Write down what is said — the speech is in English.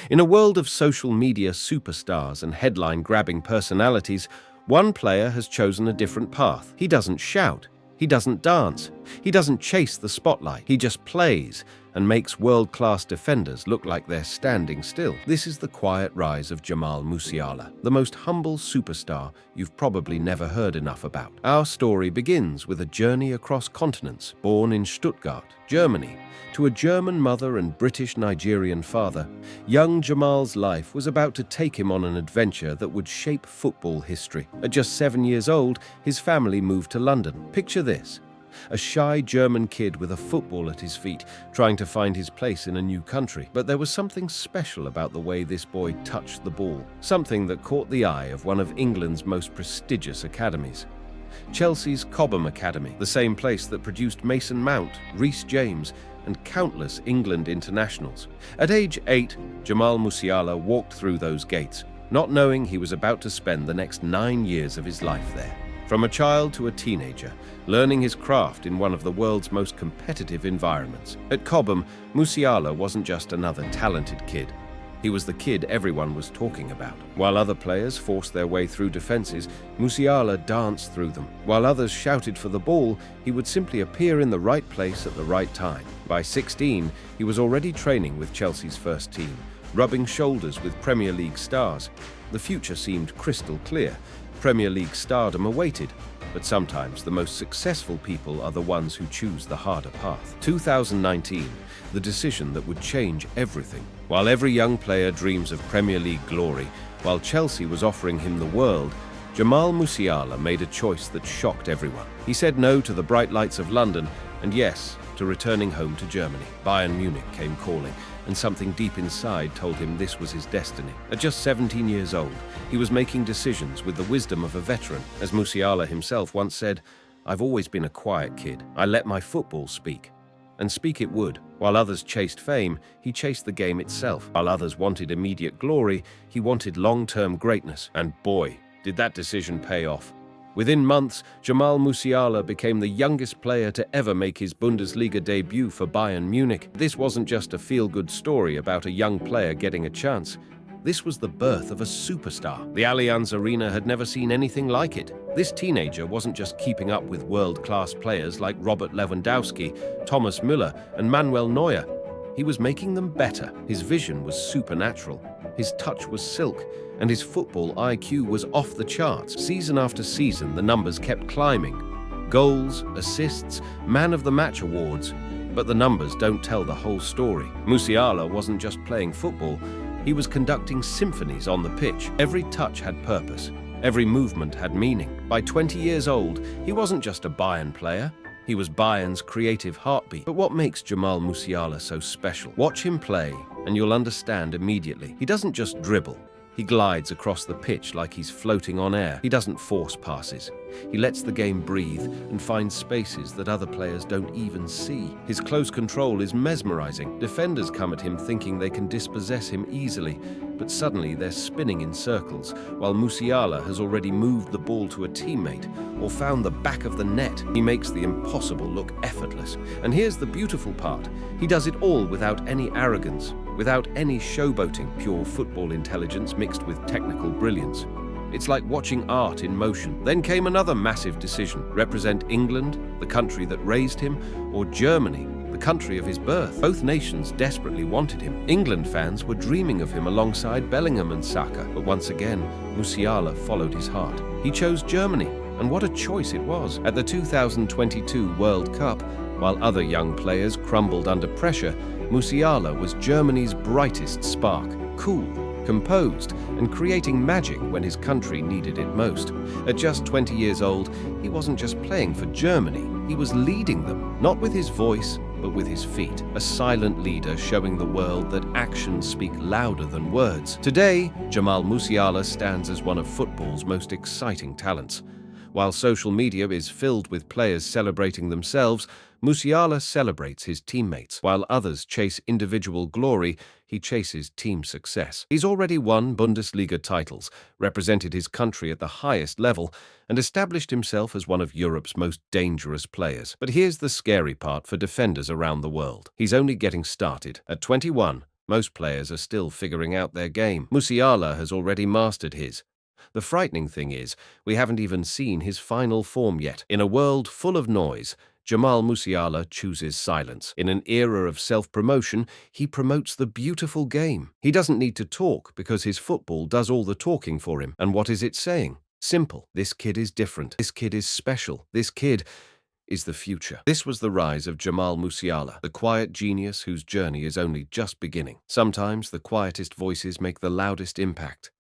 In a world of social media superstars and headline-grabbing personalities, one player has chosen a different path. He doesn't shout. He doesn't dance. He doesn't chase the spotlight. He just plays and makes world-class defenders look like they're standing still. This is the quiet rise of Jamal Musiala, the most humble superstar you've probably never heard enough about. Our story begins with a journey across continents. Born in Stuttgart, Germany, to a German mother and British-Nigerian father, young Jamal's life was about to take him on an adventure that would shape football history. At just 7 years old, his family moved to London. Picture this: a shy German kid with a football at his feet, trying to find his place in a new country. But there was something special about the way this boy touched the ball, something that caught the eye of one of England's most prestigious academies. Chelsea's Cobham Academy, the same place that produced Mason Mount, Reece James, and countless England internationals. At age 8, Jamal Musiala walked through those gates, not knowing he was about to spend the next 9 years of his life there. From a child to a teenager, learning his craft in one of the world's most competitive environments. At Cobham, Musiala wasn't just another talented kid. He was the kid everyone was talking about. While other players forced their way through defenses, Musiala danced through them. While others shouted for the ball, he would simply appear in the right place at the right time. By 16, he was already training with Chelsea's first team, rubbing shoulders with Premier League stars. The future seemed crystal clear. Premier League stardom awaited, but sometimes the most successful people are the ones who choose the harder path. 2019, the decision that would change everything. While every young player dreams of Premier League glory, while Chelsea was offering him the world, Jamal Musiala made a choice that shocked everyone. He said no to the bright lights of London, and yes, to returning home to Germany. Bayern Munich came calling, and something deep inside told him this was his destiny. At just 17 years old, he was making decisions with the wisdom of a veteran. As Musiala himself once said, "I've always been a quiet kid. I let my football speak." And speak it would. While others chased fame, he chased the game itself. While others wanted immediate glory, he wanted long-term greatness. And boy, did that decision pay off. Within months, Jamal Musiala became the youngest player to ever make his Bundesliga debut for Bayern Munich. This wasn't just a feel-good story about a young player getting a chance. This was the birth of a superstar. The Allianz Arena had never seen anything like it. This teenager wasn't just keeping up with world-class players like Robert Lewandowski, Thomas Müller, and Manuel Neuer. He was making them better. His vision was supernatural. His touch was silk, and his football IQ was off the charts. Season after season, the numbers kept climbing. Goals, assists, man of the match awards. But the numbers don't tell the whole story. Musiala wasn't just playing football, he was conducting symphonies on the pitch. Every touch had purpose. Every movement had meaning. By 20 years old, he wasn't just a Bayern player. He was Bayern's creative heartbeat. But what makes Jamal Musiala so special? Watch him play, and you'll understand immediately. He doesn't just dribble. He glides across the pitch like he's floating on air. He doesn't force passes. He lets the game breathe and find spaces that other players don't even see. His close control is mesmerizing. Defenders come at him thinking they can dispossess him easily, but suddenly they're spinning in circles, while Musiala has already moved the ball to a teammate or found the back of the net. He makes the impossible look effortless. And here's the beautiful part. He does it all without any arrogance, without any showboating, pure football intelligence mixed with technical brilliance. It's like watching art in motion. Then came another massive decision: represent England, the country that raised him, or Germany, the country of his birth. Both nations desperately wanted him. England fans were dreaming of him alongside Bellingham and Saka. But once again, Musiala followed his heart. He chose Germany, and what a choice it was. At the 2022 World Cup, while other young players crumbled under pressure, Musiala was Germany's brightest spark, cool, composed, and creating magic when his country needed it most. At just 20 years old, he wasn't just playing for Germany, he was leading them, not with his voice, but with his feet. A silent leader showing the world that actions speak louder than words. Today, Jamal Musiala stands as one of football's most exciting talents. While social media is filled with players celebrating themselves, Musiala celebrates his teammates. While others chase individual glory, he chases team success. He's already won Bundesliga titles, represented his country at the highest level, and established himself as one of Europe's most dangerous players. But here's the scary part for defenders around the world. He's only getting started. At 21, Most players are still figuring out their game. Musiala has already mastered his. The frightening thing is, we haven't even seen his final form yet. In a world full of noise, Jamal Musiala chooses silence. In an era of self-promotion, he promotes the beautiful game. He doesn't need to talk because his football does all the talking for him. And what is it saying? Simple. This kid is different. This kid is special. This kid is the future. This was the rise of Jamal Musiala, the quiet genius whose journey is only just beginning. Sometimes the quietest voices make the loudest impact.